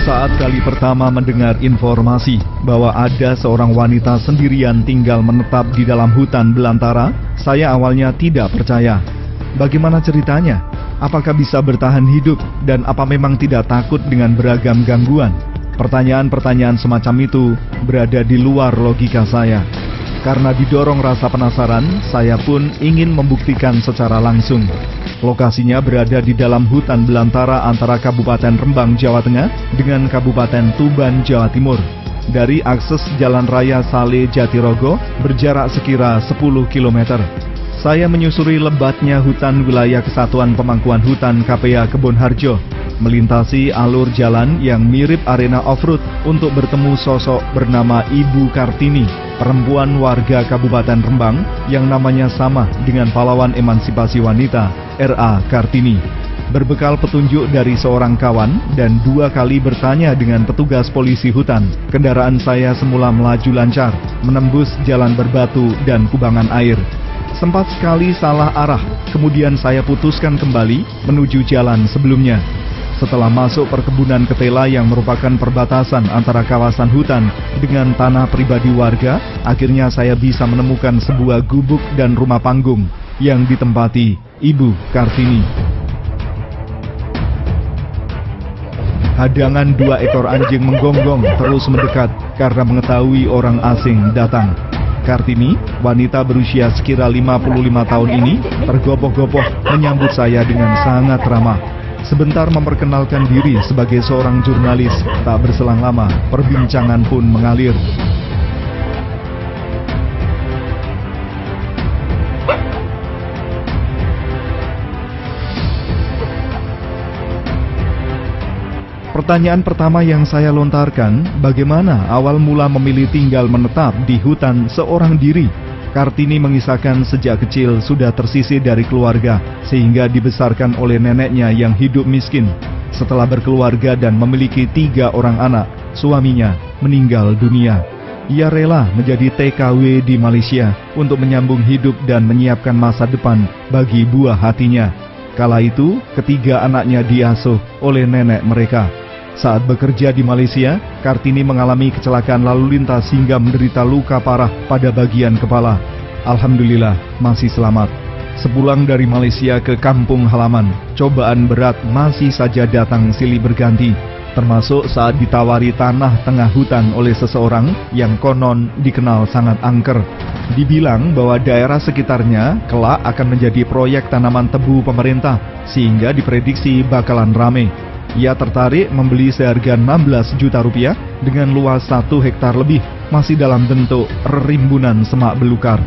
Saat kali pertama mendengar informasi bahwa ada seorang wanita sendirian tinggal menetap di dalam hutan belantara, saya awalnya tidak percaya. Bagaimana ceritanya? Apakah bisa bertahan hidup dan apa memang tidak takut dengan beragam gangguan? Pertanyaan-pertanyaan semacam itu berada di luar logika saya. Karena didorong rasa penasaran, saya pun ingin membuktikan secara langsung. Lokasinya berada di dalam hutan belantara antara Kabupaten Rembang, Jawa Tengah dengan Kabupaten Tuban, Jawa Timur. Dari akses Jalan Raya Sale Jatirogo berjarak sekira 10 km. Saya menyusuri lebatnya hutan wilayah Kesatuan Pemangkuan Hutan KPA Kebonharjo, melintasi alur jalan yang mirip arena off-road untuk bertemu sosok bernama Ibu Kartini, perempuan warga Kabupaten Rembang yang namanya sama dengan pahlawan emansipasi wanita R.A. Kartini. Berbekal petunjuk dari seorang kawan dan 2 kali bertanya dengan petugas polisi hutan, kendaraan saya semula melaju lancar, menembus jalan berbatu dan kubangan air. Sempat sekali salah arah, kemudian saya putuskan kembali menuju jalan sebelumnya. Setelah masuk perkebunan ketela yang merupakan perbatasan antara kawasan hutan dengan tanah pribadi warga, akhirnya saya bisa menemukan sebuah gubuk dan rumah panggung yang ditempati Ibu Kartini. Hadangan 2 ekor anjing menggonggong terus mendekat karena mengetahui orang asing datang. Kartini, wanita berusia sekira 55 tahun ini, tergopoh-gopoh menyambut saya dengan sangat ramah. Sebentar memperkenalkan diri sebagai seorang jurnalis, tak berselang lama, perbincangan pun mengalir. Pertanyaan pertama yang saya lontarkan, bagaimana awal mula memilih tinggal menetap di hutan seorang diri? Kartini mengisahkan sejak kecil sudah tersisih dari keluarga, sehingga dibesarkan oleh neneknya yang hidup miskin. Setelah berkeluarga dan memiliki 3 orang anak, suaminya meninggal dunia. Ia rela menjadi TKW di Malaysia untuk menyambung hidup dan menyiapkan masa depan bagi buah hatinya. Kala itu, ketiga anaknya diasuh oleh nenek mereka. Saat bekerja di Malaysia, Kartini mengalami kecelakaan lalu lintas hingga menderita luka parah pada bagian kepala. Alhamdulillah, masih selamat. Sepulang dari Malaysia ke kampung halaman, cobaan berat masih saja datang silih berganti, termasuk saat ditawari tanah tengah hutan oleh seseorang yang konon dikenal sangat angker. Dibilang bahwa daerah sekitarnya kelak akan menjadi proyek tanaman tebu pemerintah, sehingga diprediksi bakalan rame. Ia tertarik membeli seharga 16 juta rupiah dengan luas 1 hektar lebih, masih dalam bentuk rimbunan semak belukar.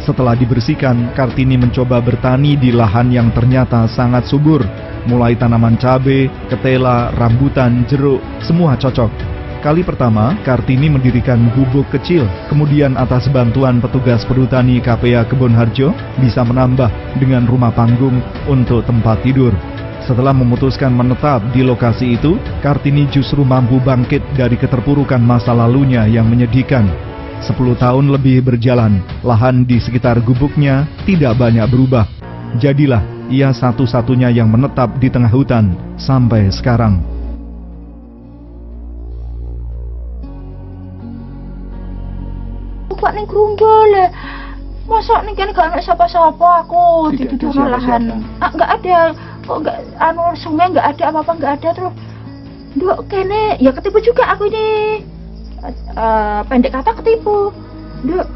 Setelah dibersihkan, Kartini mencoba bertani di lahan yang ternyata sangat subur. Mulai tanaman cabai, ketela, rambutan, jeruk, semua cocok. Kali pertama, Kartini mendirikan gubuk kecil, kemudian atas bantuan petugas perhutani KPA Kebonharjo bisa menambah dengan rumah panggung untuk tempat tidur. Setelah memutuskan menetap di lokasi itu, Kartini justru mampu bangkit dari keterpurukan masa lalunya yang menyedihkan. 10 tahun lebih berjalan, lahan di sekitar gubuknya tidak banyak berubah. Jadilah ia satu-satunya yang menetap di tengah hutan sampai sekarang. Kok ning grumbul le. Masa ning kene gak ana sapa-sapa aku dituduh lahan. Enggak ada. Kok enggak sungai enggak ada apa-apa enggak ada terus. Nduk kene ya ketipu juga aku ini. Pendek kata ketipu. Nduk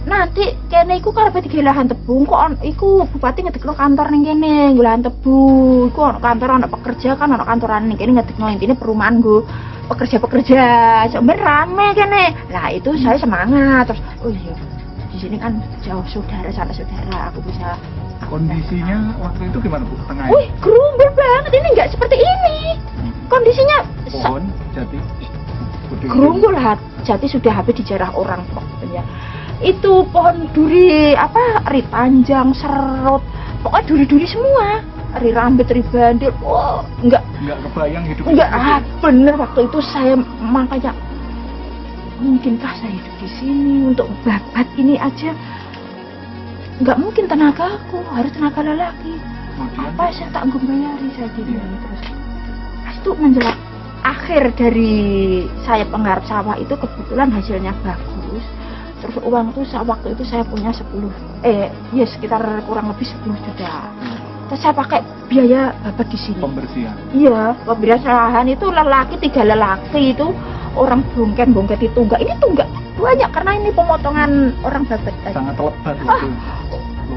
nanti kene iku karepe digawe lahan tebu kok iku bupati ngedekno kantor ning kene lahan tebu. Iku ana kantor ana pekerja kan ana kantoran ning kene ngedekno intine perumahan nggo pekerja-pekerja. Sampe rame kene. Lah itu saya semangat terus oh iya di sini kan jauh saudara sama saudara aku bisa. Kondisinya waktu itu gimana Bu? Tengah. Wih, gerumbul banget ini nggak seperti ini. Kondisinya pohon jati. Gerumbul lah, jati sudah habis dijarah orang pokoknya. Itu pohon duri apa? Ri panjang, serut, pokoknya duri-duri semua. Ri rambut, ri bandil. Wah, nggak kebayang hidup. Nggak, bener waktu itu saya makanya mungkinkah saya hidup di sini untuk babat ini aja. Nggak mungkin tenagaku, harus tenaga lelaki. Apa saya tak bayari saya gini terus. Pas itu menjelang akhir dari saya penggarap sawah itu kebetulan hasilnya bagus. Terus uang itu waktu itu saya punya sekitar kurang lebih 10 juta. Terus saya pakai biaya babat di sini. Pembersihan. Iya, pembersihan lahan itu tiga lelaki itu orang bongket itu enggak. Ini tunggak banyak karena ini pemotongan orang babat tadi. Sangat lebat itu.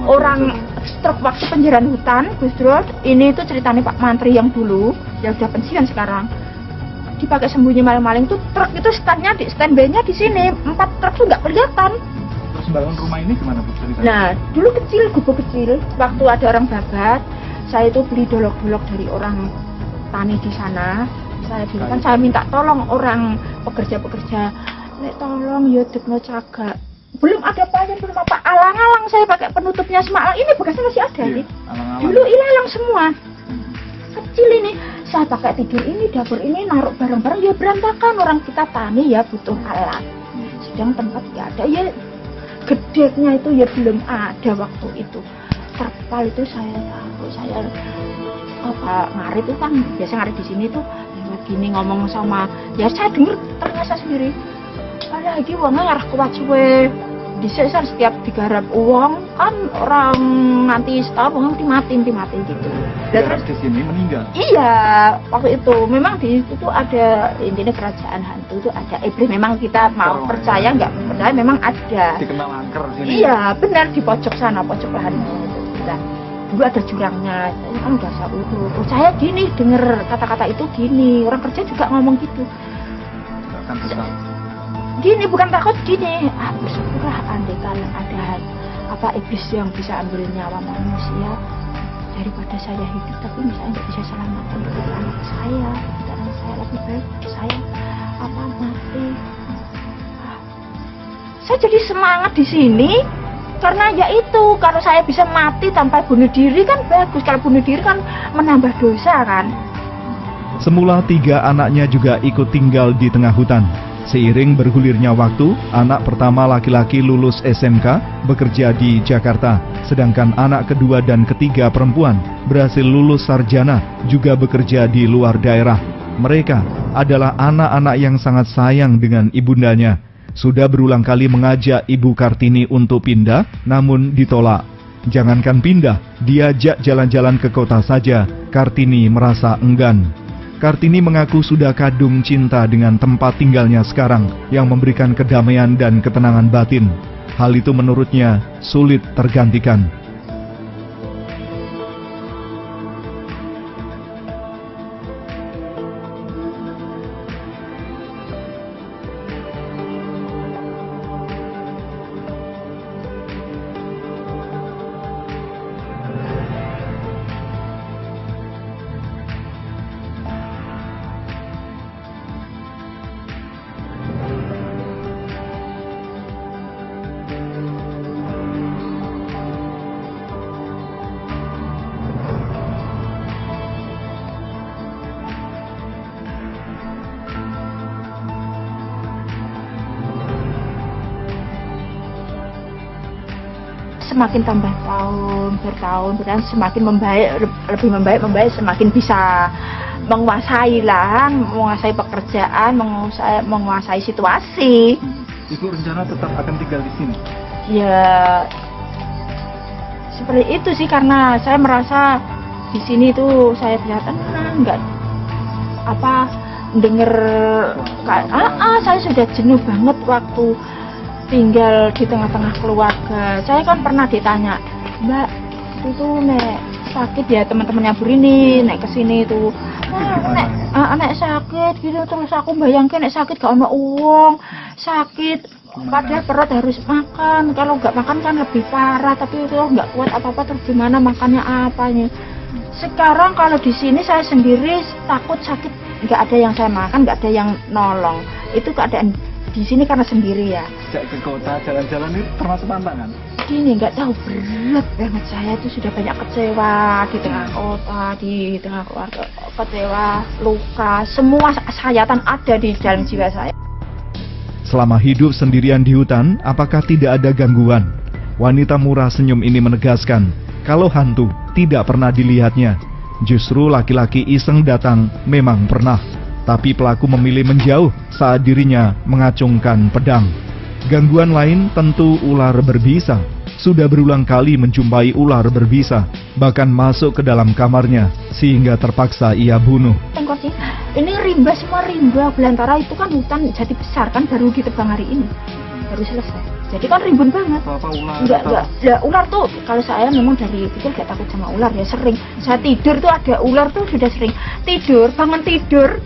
Orang truk waktu penjarahan hutan, Gus Dur, ini itu ceritanya Pak Mantri yang dulu, yang sudah pensiun sekarang. Dipakai sembunyi maling-maling tuh truk itu standby-nya di sini, 4 truk tuh nggak kelihatan. Terus bangun rumah ini gimana Bu ceritanya? Nah, dulu gubuk kecil, waktu ada orang babat, saya itu beli dolok-dolok dari orang tani di sana. Saya minta tolong orang pekerja-pekerja, nek tolong ya dekno cagak. Belum ada payen, belum apa, alang-alang saya pakai penutupnya semalang. Ini bekasnya masih ada nih. Dulu ilalang semua. Kecil ini, saya pakai tidur ini, dapur ini, naruh barang-barang ya berantakan. Orang kita tani ya butuh alat. Sedang tempat nggak ada ya, gedeknya itu ya belum ada waktu itu. Terpal itu saya ngarit itu kan biasa ngarit di sini tuh gini ngomong sama ya saya denger ternyata sendiri. Ada lagi uangnya ngarah kuat suwe. Dhisik setiap digarap uang kan orang nanti setahun uang dimati gitu. Dan terus di sini meninggal. Iya, waktu itu memang di situ tuh ada intinya kerajaan hantu itu ada iblis. Memang kita mau percaya nggak percaya memang ada. Dikenal angker sini. Iya, benar di pojok sana, pojok lahan itu. Nah, dulu ada jurangnya. Saya kan udah urut. Saya gini denger kata-kata itu gini. Orang kerja juga ngomong gitu. Akan besar. Gini bukan takut gini, bersyukurlah andai kalian ada iblis yang bisa ambil nyawa manusia daripada saya hidup tapi misalnya nggak bisa selamatkan hidup anak saya lebih baik saya mati. Saya jadi semangat di sini karena ya itu kalau saya bisa mati tanpa bunuh diri kan bagus, kalau bunuh diri kan menambah dosa kan. Semula 3 anaknya juga ikut tinggal di tengah hutan. Seiring bergulirnya waktu, anak pertama laki-laki lulus SMK bekerja di Jakarta, sedangkan anak kedua dan ketiga perempuan berhasil lulus sarjana juga bekerja di luar daerah. Mereka adalah anak-anak yang sangat sayang dengan ibundanya. Sudah berulang kali mengajak Ibu Kartini untuk pindah, namun ditolak. Jangankan pindah, diajak jalan-jalan ke kota saja, Kartini merasa enggan. Kartini mengaku sudah kadung cinta dengan tempat tinggalnya sekarang yang memberikan kedamaian dan ketenangan batin. Hal itu menurutnya sulit tergantikan. Semakin tambah bertahun semakin lebih membaik, semakin bisa menguasai lahan, menguasai pekerjaan, menguasai situasi. Ibu rencana tetap akan tinggal di sini? Ya seperti itu sih, karena saya merasa di sini tuh saya bisa tenang, nggak denger saya sudah jenuh banget waktu tinggal di tengah-tengah keluarga. Saya kan pernah ditanya, Mbak, itu nek sakit ya teman-temannya Bu Rini, nek kesini itu, nek sakit gitu, terus aku bayangin nek sakit gak ono uang, sakit, padahal perut harus makan, kalau nggak makan kan lebih parah, tapi itu nggak kuat apa-apa, terus gimana makannya apanya. Sekarang kalau di sini saya sendiri takut sakit, nggak ada yang saya makan, nggak ada yang nolong, itu keadaan di sini karena sendiri ya. Sejak ke kota jalan-jalan itu termasuk tantangan. Gini nggak tahu, berat banget, saya tuh sudah banyak kecewa di tengah kota, di tengah keluarga, kecewa, luka, semua sayatan ada di dalam jiwa saya. Selama hidup sendirian di hutan, apakah tidak ada gangguan? Wanita murah senyum ini menegaskan, kalau hantu tidak pernah dilihatnya. Justru laki-laki iseng datang memang pernah. Tapi pelaku memilih menjauh saat dirinya mengacungkan pedang. Gangguan lain tentu ular berbisa. Sudah berulang kali menjumpai ular berbisa, bahkan masuk ke dalam kamarnya, sehingga terpaksa ia bunuh. Tengkok sih, ini rimba semua rimba belantara itu kan hutan jati besar kan baru ditebang hari ini, baru selesai. Jadi kan rimbun banget. Apa ular? Enggak. Ya, ular tuh kalau saya memang dari kecil gak takut sama ular ya, sering. Saya tidur tuh ada ular tuh sudah sering. Bangun tidur.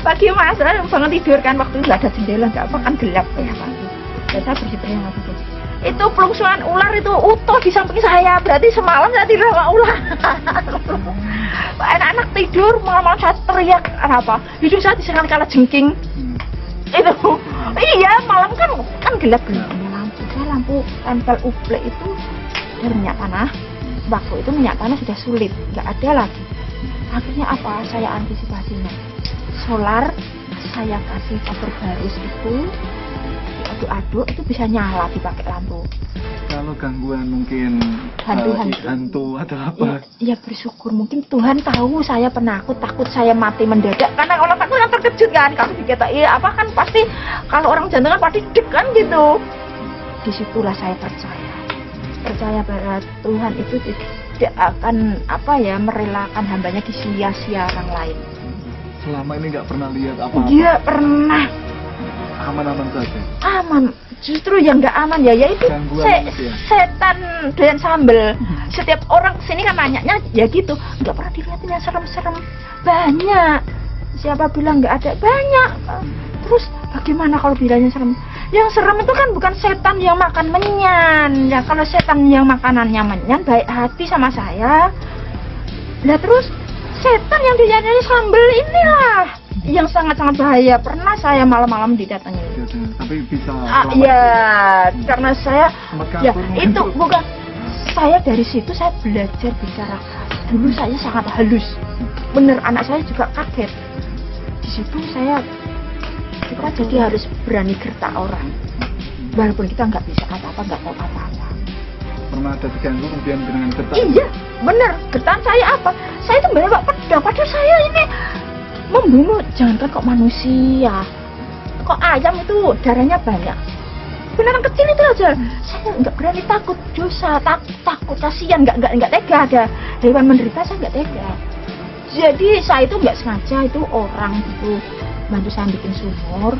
Pagi masa bangun tidur kan waktu itu gak ada jendela, enggak apa kan gelap ya pagi. Dan saya bersih-bersih gitu. Itu pelungsuan ular itu utuh di samping saya. Berarti semalam saya tidur sama ular. Anak-anak tidur, malam-malam saya teriak apa? Hidung saya diserang kala jengking. Itu. Iya, malam kan gelap-gelap. Lampu tempel uple itu dari minyak tanah. Waktu itu minyak tanah sudah sulit, nggak ada lagi. Akhirnya apa? Saya antisipasinya. Solar saya kasih cover barus itu diaduk-aduk itu bisa nyala dipakai lampu. Kalau gangguan mungkin hantu atau apa? Ya bersyukur, mungkin Tuhan tahu saya penakut, takut saya mati mendadak. Karena orang takut kan terkejut kan, kalau dikata iya apa kan pasti kalau orang jantung kan pasti deg kan gitu. Disitulah saya percaya bahwa Tuhan itu tidak akan merelakan hambanya disia-sia orang lain. Selama ini nggak pernah lihat apa-apa? Dia pernah. Aman-aman saja? Aman, justru yang nggak aman yaitu setan doyan sambel. Setiap orang kesini kan nanyanya ya gitu, nggak pernah dilihatin yang serem-serem. Banyak, siapa bilang nggak ada? Banyak. Terus bagaimana kalau bilangnya serem? Yang serem itu kan bukan setan yang makan menyan. Ya kalau setan yang makanannya menyan baik hati sama saya. Nah terus setan yang dinyanyai sambel inilah yang sangat-sangat bahaya. Pernah saya malam-malam didatangi. Tapi bisa. Ya karena saya ya itu bukan saya dari situ saya belajar bicara. Dulu saya sangat halus. Bener anak saya juga kaget. Di situ kita jadi harus berani gertak orang walaupun kita nggak bisa apa-apa, nggak tahu apa-apa. Pernah ada diganggu kemudian dengan gertak? Iya bener, gertakan saya apa? Saya itu bawa pedang, padahal saya ini membunuh, jangankan kok manusia, kok ayam itu darahnya banyak. Beneran kecil itu aja saya nggak berani, takut dosa, takut kasihan, nggak tega ada hewan menderita, saya nggak tega. Jadi saya itu nggak sengaja, itu orang itu bantu saya bikin sumur,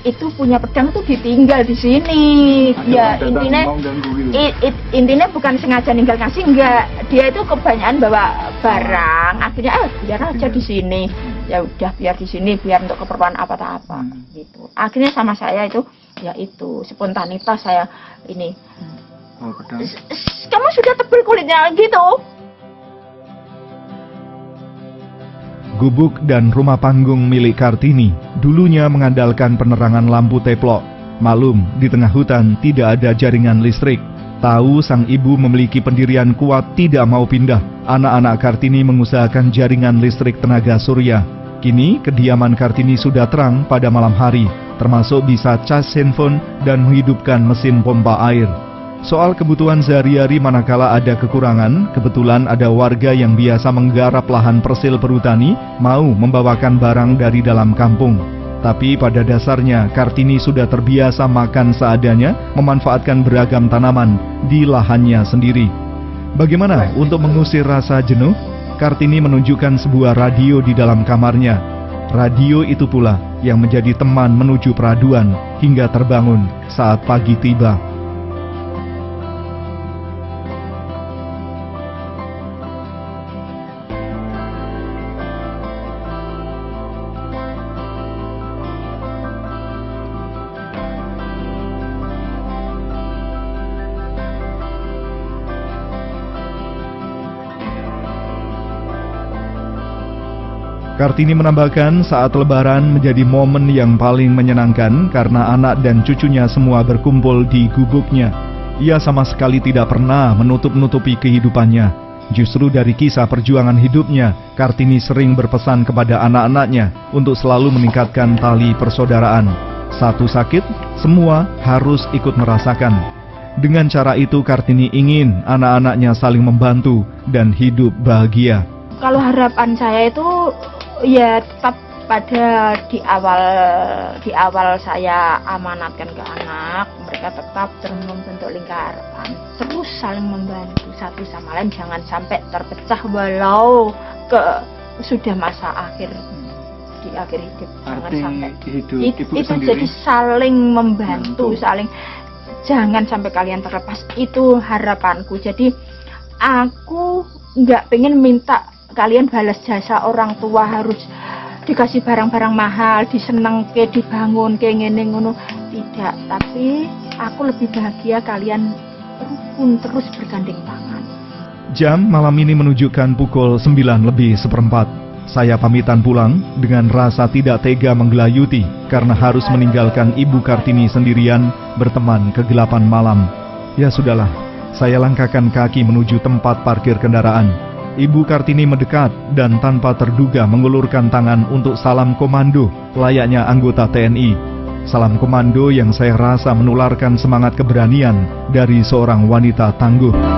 itu punya pedang tuh ditinggal di sini. Ya intinya bukan sengaja ninggal ngasih, enggak, dia itu kebanyakan bawa barang, akhirnya biar aja di sini, ya udah biar di sini, biar untuk keperluan apa-apa gitu. Akhirnya sama saya itu ya itu spontanitas saya ini. Kamu sudah tebal kulitnya gitu. Gubuk dan rumah panggung milik Kartini dulunya mengandalkan penerangan lampu teplok. Malum, di tengah hutan tidak ada jaringan listrik. Tahu sang ibu memiliki pendirian kuat tidak mau pindah, anak-anak Kartini mengusahakan jaringan listrik tenaga surya. Kini kediaman Kartini sudah terang pada malam hari, termasuk bisa cas handphone dan menghidupkan mesin pompa air. Soal kebutuhan sehari-hari manakala ada kekurangan, kebetulan ada warga yang biasa menggarap lahan persil perhutani mau membawakan barang dari dalam kampung. Tapi pada dasarnya Kartini sudah terbiasa makan seadanya, memanfaatkan beragam tanaman di lahannya sendiri. Bagaimana untuk mengusir rasa jenuh? Kartini menunjukkan sebuah radio di dalam kamarnya. Radio itu pula yang menjadi teman menuju peraduan hingga terbangun saat pagi tiba. Kartini menambahkan saat lebaran menjadi momen yang paling menyenangkan karena anak dan cucunya semua berkumpul di gubuknya. Ia sama sekali tidak pernah menutup-nutupi kehidupannya. Justru dari kisah perjuangan hidupnya, Kartini sering berpesan kepada anak-anaknya untuk selalu meningkatkan tali persaudaraan. Satu sakit, semua harus ikut merasakan. Dengan cara itu Kartini ingin anak-anaknya saling membantu dan hidup bahagia. Kalau harapan saya itu ya tetap Pada di awal saya amanatkan ke anak, mereka tetap terus membentuk lingkaran, terus saling membantu satu sama lain, jangan sampai terpecah walau sudah masa akhir di akhir hidup. Jangan Arti sampai hidup itu ibu sendiri jadi saling membantu, Bantu. saling, jangan sampai kalian terlepas, itu harapanku. Jadi aku nggak pengen minta kalian balas jasa orang tua, harus dikasih barang-barang mahal, disenengke, dibangun kayak ngene ngono, tidak. Tapi aku lebih bahagia kalian rukun terus bergandeng tangan. Jam malam ini menunjukkan pukul 9:04. Saya pamitan pulang dengan rasa tidak tega menggelayuti karena harus meninggalkan Ibu Kartini sendirian berteman kegelapan malam. Ya sudahlah, saya langkahkan kaki menuju tempat parkir kendaraan. Ibu Kartini mendekat dan tanpa terduga mengulurkan tangan untuk salam komando layaknya anggota TNI. Salam komando yang saya rasa menularkan semangat keberanian dari seorang wanita tangguh.